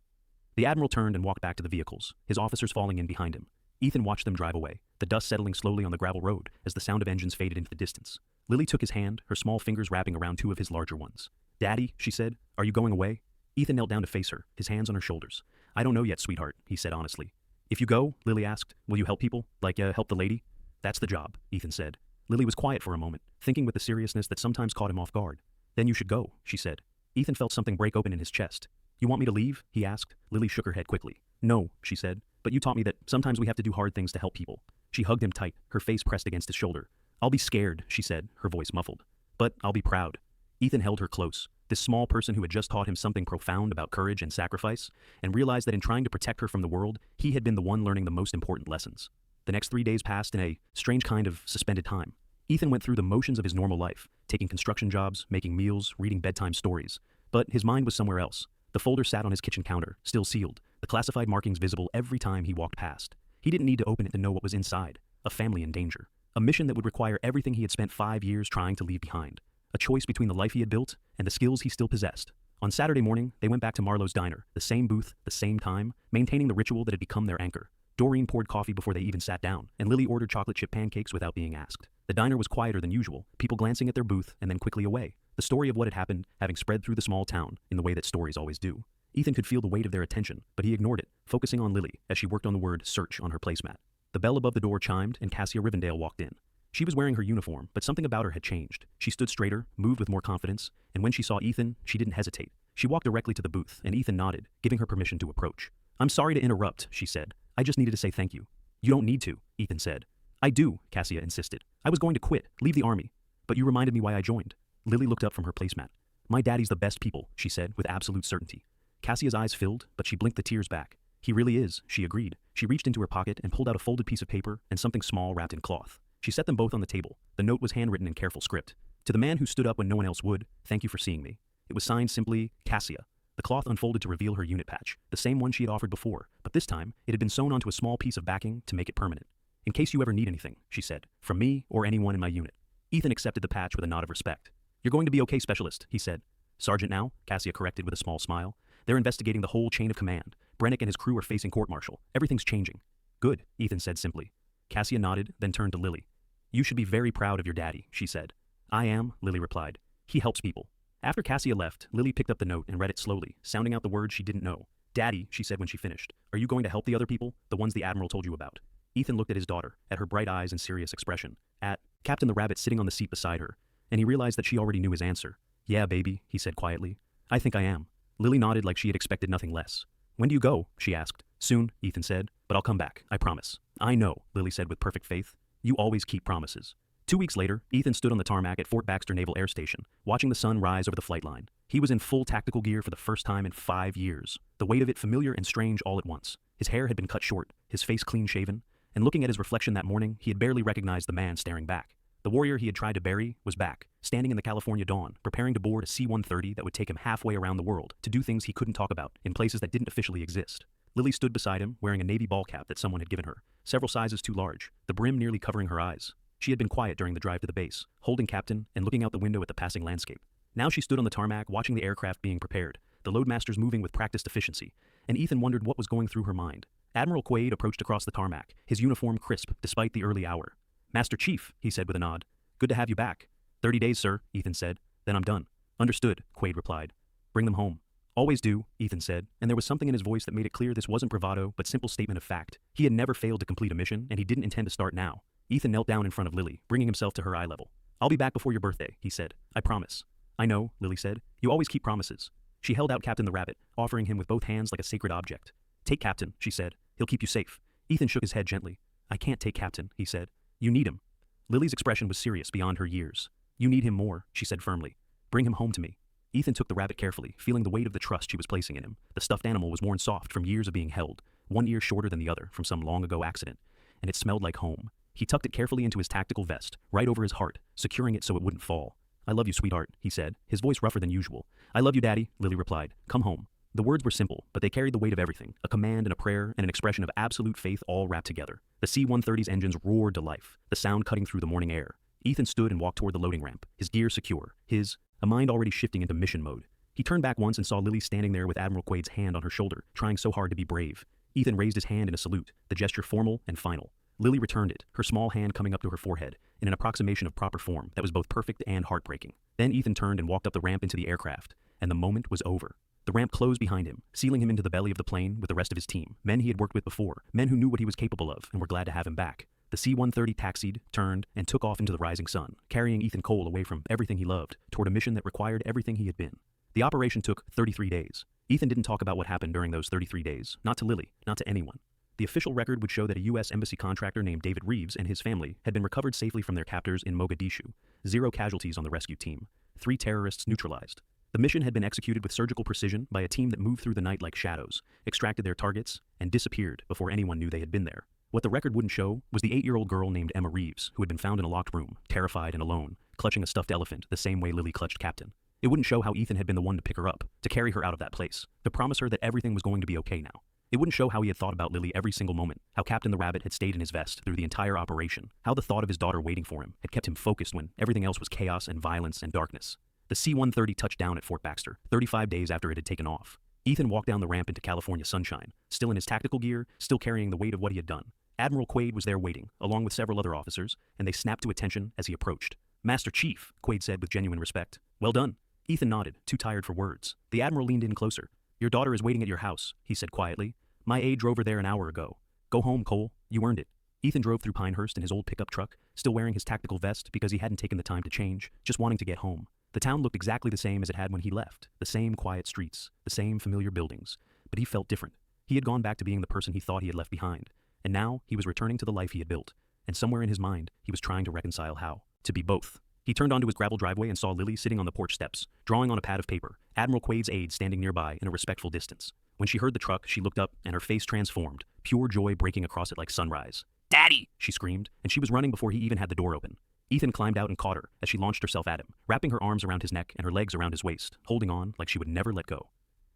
The Admiral turned and walked back to the vehicles, his officers falling in behind him. Ethan watched them drive away, the dust settling slowly on the gravel road as the sound of engines faded into the distance. Lily took his hand, her small fingers wrapping around two of his larger ones. "Daddy," she said, "are you going away?" Ethan knelt down to face her, his hands on her shoulders. "I don't know yet, sweetheart," he said honestly. "If you go," Lily asked, "will you help people? Like, help the lady?" "That's the job," Ethan said. Lily was quiet for a moment, thinking with the seriousness that sometimes caught him off guard. "Then you should go," she said. Ethan felt something break open in his chest. "You want me to leave?" he asked. Lily shook her head quickly. "No," she said, "but you taught me that sometimes we have to do hard things to help people." She hugged him tight, her face pressed against his shoulder. "I'll be scared," she said, her voice muffled. "But I'll be proud." Ethan held her close, this small person who had just taught him something profound about courage and sacrifice, and realized that in trying to protect her from the world, he had been the one learning the most important lessons. The next 3 days passed in a strange kind of suspended time. Ethan went through the motions of his normal life, taking construction jobs, making meals, reading bedtime stories. But his mind was somewhere else. The folder sat on his kitchen counter, still sealed, the classified markings visible every time he walked past. He didn't need to open it to know what was inside. A family in danger. A mission that would require everything he had spent 5 years trying to leave behind. A choice between the life he had built and the skills he still possessed. On Saturday morning, they went back to Marlowe's diner, the same booth, the same time, maintaining the ritual that had become their anchor. Doreen poured coffee before they even sat down, and Lily ordered chocolate chip pancakes without being asked. The diner was quieter than usual, people glancing at their booth and then quickly away. The story of what had happened having spread through the small town in the way that stories always do. Ethan could feel the weight of their attention, but he ignored it, focusing on Lily as she worked on the word search on her placemat. The bell above the door chimed and Cassia Rivendell walked in. She was wearing her uniform, but something about her had changed. She stood straighter, moved with more confidence, and when she saw Ethan, she didn't hesitate. She walked directly to the booth, and Ethan nodded, giving her permission to approach. "I'm sorry to interrupt," she said. "I just needed to say thank you." "You don't need to," Ethan said. "I do," Cassia insisted. "I was going to quit, leave the army. But you reminded me why I joined." Lily looked up from her placemat. "My daddy's the best people," she said with absolute certainty. Cassia's eyes filled, but she blinked the tears back. "He really is," she agreed. She reached into her pocket and pulled out a folded piece of paper and something small wrapped in cloth. She set them both on the table. The note was handwritten in careful script. "To the man who stood up when no one else would, thank you for seeing me." It was signed simply, Cassia. The cloth unfolded to reveal her unit patch, the same one she had offered before, but this time, it had been sewn onto a small piece of backing to make it permanent. "In case you ever need anything," she said, "from me or anyone in my unit." Ethan accepted the patch with a nod of respect. "You're going to be okay, Specialist," he said. "Sergeant now," Cassia corrected with a small smile. "They're investigating the whole chain of command. Brennick and his crew are facing court-martial. Everything's changing." "Good," Ethan said simply. Cassia nodded, then turned to Lily. "You should be very proud of your daddy," she said. "I am," Lily replied. "He helps people." After Cassia left, Lily picked up the note and read it slowly, sounding out the words she didn't know. "Daddy," she said when she finished, "are you going to help the other people, the ones the Admiral told you about?" Ethan looked at his daughter, at her bright eyes and serious expression, at Captain the Rabbit sitting on the seat beside her, and he realized that she already knew his answer. "Yeah, baby," he said quietly. "I think I am." Lily nodded like she had expected nothing less. "When do you go?" she asked. "Soon," Ethan said, "but I'll come back, I promise." "I know," Lily said with perfect faith. "You always keep promises." 2 weeks later, Ethan stood on the tarmac at Fort Baxter Naval Air Station, watching the sun rise over the flight line. He was in full tactical gear for the first time in 5 years, the weight of it familiar and strange all at once. His hair had been cut short, his face clean-shaven, and looking at his reflection that morning, he had barely recognized the man staring back. The warrior he had tried to bury was back, standing in the California dawn, preparing to board a C-130 that would take him halfway around the world to do things he couldn't talk about in places that didn't officially exist. Lily stood beside him, wearing a navy ball cap that someone had given her, several sizes too large, the brim nearly covering her eyes. She had been quiet during the drive to the base, holding Captain and looking out the window at the passing landscape. Now she stood on the tarmac watching the aircraft being prepared, the loadmasters moving with practiced efficiency, and Ethan wondered what was going through her mind. Admiral Quaid approached across the tarmac, his uniform crisp despite the early hour. "Master Chief," he said with a nod. "Good to have you back." 30 days, sir," Ethan said. "Then I'm done." "Understood," Quaid replied. "Bring them home." "Always do," Ethan said, and there was something in his voice that made it clear this wasn't bravado but simple statement of fact. He had never failed to complete a mission, and he didn't intend to start now. Ethan knelt down in front of Lily, bringing himself to her eye level. "I'll be back before your birthday," he said. "I promise." I know, Lily said. You always keep promises. She held out Captain the rabbit, offering him with both hands like a sacred object. Take Captain, she said. He'll keep you safe. Ethan shook his head gently. I can't take Captain, he said. You need him. Lily's expression was serious beyond her years. You need him more, she said firmly. Bring him home to me. Ethan took the rabbit carefully, feeling the weight of the trust she was placing in him. The stuffed animal was worn soft from years of being held, one ear shorter than the other from some long-ago accident, and it smelled like home. He tucked it carefully into his tactical vest, right over his heart, securing it so it wouldn't fall. I love you, sweetheart, he said, his voice rougher than usual. I love you, Daddy, Lily replied. Come home. The words were simple, but they carried the weight of everything, a command and a prayer and an expression of absolute faith all wrapped together. The C-130's engines roared to life, the sound cutting through the morning air. Ethan stood and walked toward the loading ramp, his gear secure, a mind already shifting into mission mode. He turned back once and saw Lily standing there with Admiral Quaid's hand on her shoulder, trying so hard to be brave. Ethan raised his hand in a salute, the gesture formal and final. Lily returned it, her small hand coming up to her forehead, in an approximation of proper form that was both perfect and heartbreaking. Then Ethan turned and walked up the ramp into the aircraft, and the moment was over. The ramp closed behind him, sealing him into the belly of the plane with the rest of his team, men he had worked with before, men who knew what he was capable of and were glad to have him back. The C-130 taxied, turned, and took off into the rising sun, carrying Ethan Cole away from everything he loved, toward a mission that required everything he had been. The operation took 33 days. Ethan didn't talk about what happened during those 33 days, not to Lily, not to anyone. The official record would show that a U.S. embassy contractor named David Reeves and his family had been recovered safely from their captors in Mogadishu. 0 casualties on the rescue team. 3 terrorists neutralized. The mission had been executed with surgical precision by a team that moved through the night like shadows, extracted their targets, and disappeared before anyone knew they had been there. What the record wouldn't show was the 8-year-old girl named Emma Reeves, who had been found in a locked room, terrified and alone, clutching a stuffed elephant the same way Lily clutched Captain. It wouldn't show how Ethan had been the one to pick her up, to carry her out of that place, to promise her that everything was going to be okay now. It wouldn't show how he had thought about Lily every single moment, how Captain the Rabbit had stayed in his vest through the entire operation, how the thought of his daughter waiting for him had kept him focused when everything else was chaos and violence and darkness. The C-130 touched down at Fort Baxter, 35 days after it had taken off. Ethan walked down the ramp into California sunshine, still in his tactical gear, still carrying the weight of what he had done. Admiral Quaid was there waiting, along with several other officers, and they snapped to attention as he approached. Master Chief, Quaid said with genuine respect. Well done. Ethan nodded, too tired for words. The Admiral leaned in closer. Your daughter is waiting at your house, he said quietly. My aide drove her there an hour ago. Go home, Cole. You earned it. Ethan drove through Pinehurst in his old pickup truck, still wearing his tactical vest because he hadn't taken the time to change, just wanting to get home. The town looked exactly the same as it had when he left, the same quiet streets, the same familiar buildings, but he felt different. He had gone back to being the person he thought he had left behind, and now he was returning to the life he had built, and somewhere in his mind, he was trying to reconcile how to be both. He turned onto his gravel driveway and saw Lily sitting on the porch steps, drawing on a pad of paper, Admiral Quaid's aide standing nearby in a respectful distance. When she heard the truck, she looked up, and her face transformed, pure joy breaking across it like sunrise. Daddy! She screamed, and she was running before he even had the door open. Ethan climbed out and caught her as she launched herself at him, wrapping her arms around his neck and her legs around his waist, holding on like she would never let go.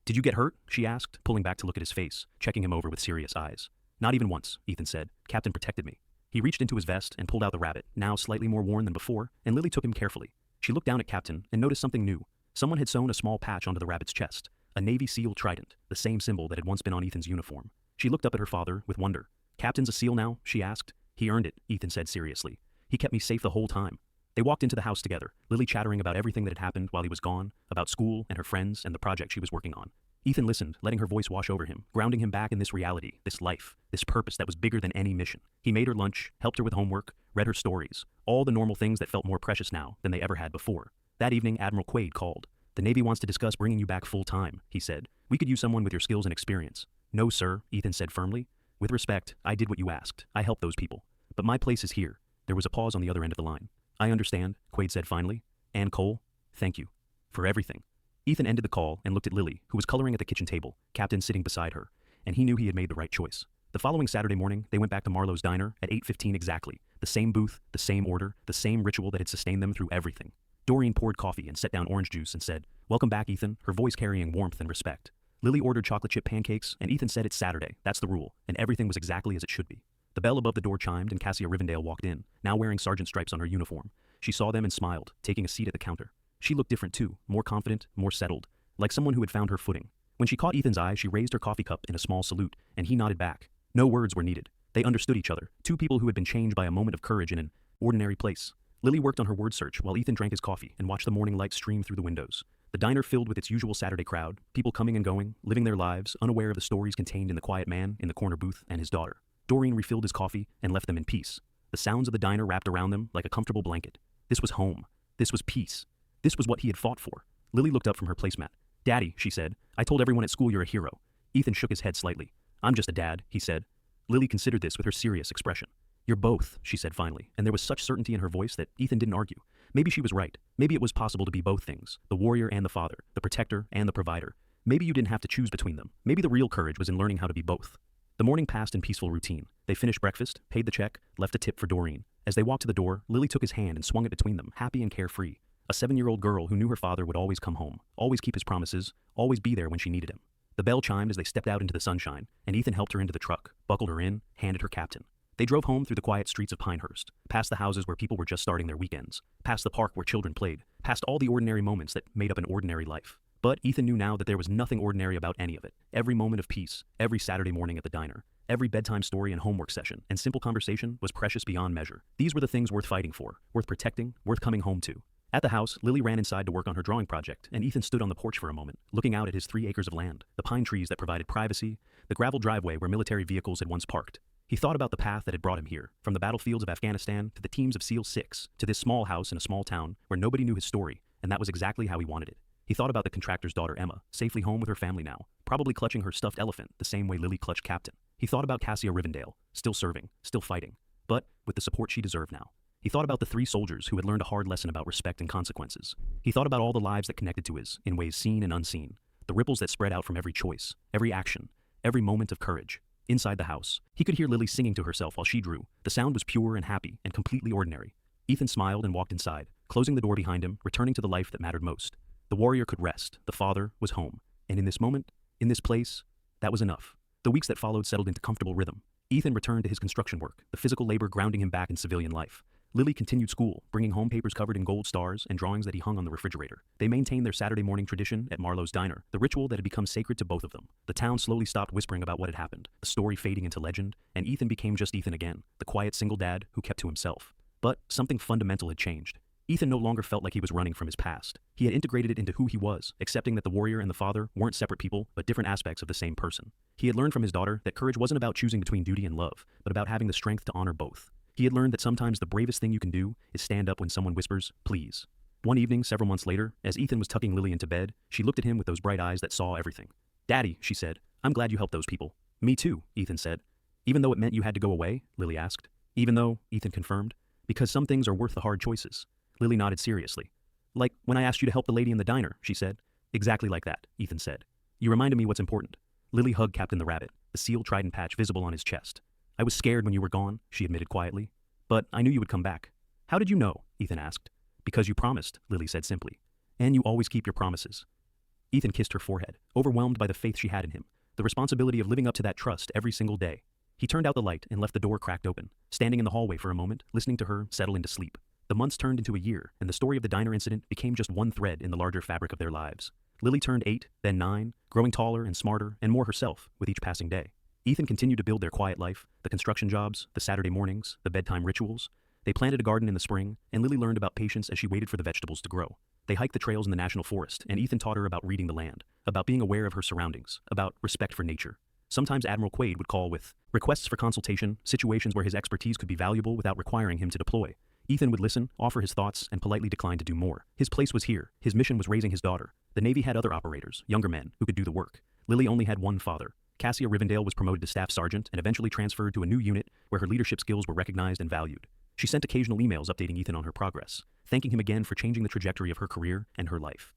Did you get hurt? She asked, pulling back to look at his face, checking him over with serious eyes. Not even once, Ethan said. Captain protected me. He reached into his vest and pulled out the rabbit, now slightly more worn than before, and Lily took him carefully. She looked down at Captain and noticed something new. Someone had sewn a small patch onto the rabbit's chest, a Navy SEAL trident, the same symbol that had once been on Ethan's uniform. She looked up at her father with wonder. Captain's a SEAL now? She asked. He earned it, Ethan said seriously. He kept me safe the whole time. They walked into the house together, Lily chattering about everything that had happened while he was gone, about school and her friends and the project she was working on. Ethan listened, letting her voice wash over him, grounding him back in this reality, this life, this purpose that was bigger than any mission. He made her lunch, helped her with homework, read her stories, all the normal things that felt more precious now than they ever had before. That evening, Admiral Quaid called. The Navy wants to discuss bringing you back full-time, he said. We could use someone with your skills and experience. No, sir, Ethan said firmly. With respect, I did what you asked. I helped those people. But my place is here. There was a pause on the other end of the line. I understand, Quaid said finally. And Cole, thank you. For everything. Ethan ended the call and looked at Lily, who was coloring at the kitchen table, Captain sitting beside her, and he knew he had made the right choice. The following Saturday morning, they went back to Marlowe's diner at 8:15 exactly. The same booth, the same order, the same ritual that had sustained them through everything. Doreen poured coffee and set down orange juice and said, Welcome back, Ethan, her voice carrying warmth and respect. Lily ordered chocolate chip pancakes, and Ethan said it's Saturday, that's the rule, and everything was exactly as it should be. The bell above the door chimed and Cassia Rivendell walked in, now wearing sergeant stripes on her uniform. She saw them and smiled, taking a seat at the counter. She looked different too, more confident, more settled, like someone who had found her footing. When she caught Ethan's eye, she raised her coffee cup in a small salute, and he nodded back. No words were needed. They understood each other, two people who had been changed by a moment of courage in an ordinary place. Lily worked on her word search while Ethan drank his coffee and watched the morning light stream through the windows. The diner filled with its usual Saturday crowd, people coming and going, living their lives, unaware of the stories contained in the quiet man in the corner booth and his daughter. Doreen refilled his coffee and left them in peace. The sounds of the diner wrapped around them like a comfortable blanket. This was home. This was peace. This was what he had fought for. Lily looked up from her placemat. Daddy, she said, I told everyone at school you're a hero. Ethan shook his head slightly. I'm just a dad, he said. Lily considered this with her serious expression. You're both, she said finally, and there was such certainty in her voice that Ethan didn't argue. Maybe she was right. Maybe it was possible to be both things, the warrior and the father, the protector and the provider. Maybe you didn't have to choose between them. Maybe the real courage was in learning how to be both. The morning passed in peaceful routine. They finished breakfast, paid the check, left a tip for Doreen. As they walked to the door, Lily took his hand and swung it between them, happy and carefree. A 7-year-old girl who knew her father would always come home, always keep his promises, always be there when she needed him. The bell chimed as they stepped out into the sunshine, and Ethan helped her into the truck, buckled her in, handed her captain. They drove home through the quiet streets of Pinehurst, past the houses where people were just starting their weekends, past the park where children played, past all the ordinary moments that made up an ordinary life. But Ethan knew now that there was nothing ordinary about any of it. Every moment of peace, every Saturday morning at the diner, every bedtime story and homework session, and simple conversation was precious beyond measure. These were the things worth fighting for, worth protecting, worth coming home to. At the house, Lily ran inside to work on her drawing project, and Ethan stood on the porch for a moment, looking out at his 3 acres of land, the pine trees that provided privacy, the gravel driveway where military vehicles had once parked. He thought about the path that had brought him here, from the battlefields of Afghanistan to the teams of SEAL 6, to this small house in a small town where nobody knew his story, and that was exactly how he wanted it. He thought about the contractor's daughter Emma, safely home with her family now, probably clutching her stuffed elephant the same way Lily clutched Captain. He thought about Cassia Rivendell, still serving, still fighting, but with the support she deserved now. He thought about the 3 soldiers who had learned a hard lesson about respect and consequences. He thought about all the lives that connected to his, in ways seen and unseen, the ripples that spread out from every choice, every action, every moment of courage. Inside the house, he could hear Lily singing to herself while she drew. The sound was pure and happy and completely ordinary. Ethan smiled and walked inside, closing the door behind him, returning to the life that mattered most. The warrior could rest, the father was home, and in this moment, in this place, that was enough. The weeks that followed settled into comfortable rhythm. Ethan returned to his construction work, the physical labor grounding him back in civilian life. Lily continued school, bringing home papers covered in gold stars and drawings that he hung on the refrigerator. They maintained their Saturday morning tradition at Marlowe's Diner, the ritual that had become sacred to both of them. The town slowly stopped whispering about what had happened, the story fading into legend, and Ethan became just Ethan again, the quiet single dad who kept to himself. But something fundamental had changed. Ethan no longer felt like he was running from his past. He had integrated it into who he was, accepting that the warrior and the father weren't separate people, but different aspects of the same person. He had learned from his daughter that courage wasn't about choosing between duty and love, but about having the strength to honor both. He had learned that sometimes the bravest thing you can do is stand up when someone whispers, please. One evening, several months later, as Ethan was tucking Lily into bed, she looked at him with those bright eyes that saw everything. Daddy, she said, I'm glad you helped those people. Me too, Ethan said. Even though it meant you had to go away, Lily asked. Even though, Ethan confirmed, because some things are worth the hard choices. Lily nodded seriously. Like when I asked you to help the lady in the diner, she said. Exactly like that, Ethan said. You reminded me what's important. Lily hugged Captain the Rabbit, the seal trident patch visible on his chest. I was scared when you were gone, she admitted quietly. But I knew you would come back. How did you know? Ethan asked. Because you promised, Lily said simply. And you always keep your promises. Ethan kissed her forehead, overwhelmed by the faith she had in him, the responsibility of living up to that trust every single day. He turned out the light and left the door cracked open, standing in the hallway for a moment, listening to her settle into sleep. The months turned into a year, and the story of the diner incident became just one thread in the larger fabric of their lives. Lily turned 8, then 9, growing taller and smarter and more herself with each passing day. Ethan continued to build their quiet life, the construction jobs, the Saturday mornings, the bedtime rituals. They planted a garden in the spring, and Lily learned about patience as she waited for the vegetables to grow. They hiked the trails in the national forest, and Ethan taught her about reading the land, about being aware of her surroundings, about respect for nature. Sometimes Admiral Quaid would call with requests for consultation, situations where his expertise could be valuable without requiring him to deploy. Ethan would listen, offer his thoughts, and politely decline to do more. His place was here. His mission was raising his daughter. The Navy had other operators, younger men, who could do the work. Lily only had one father. Cassia Rivendell was promoted to staff sergeant and eventually transferred to a new unit where her leadership skills were recognized and valued. She sent occasional emails updating Ethan on her progress, thanking him again for changing the trajectory of her career and her life.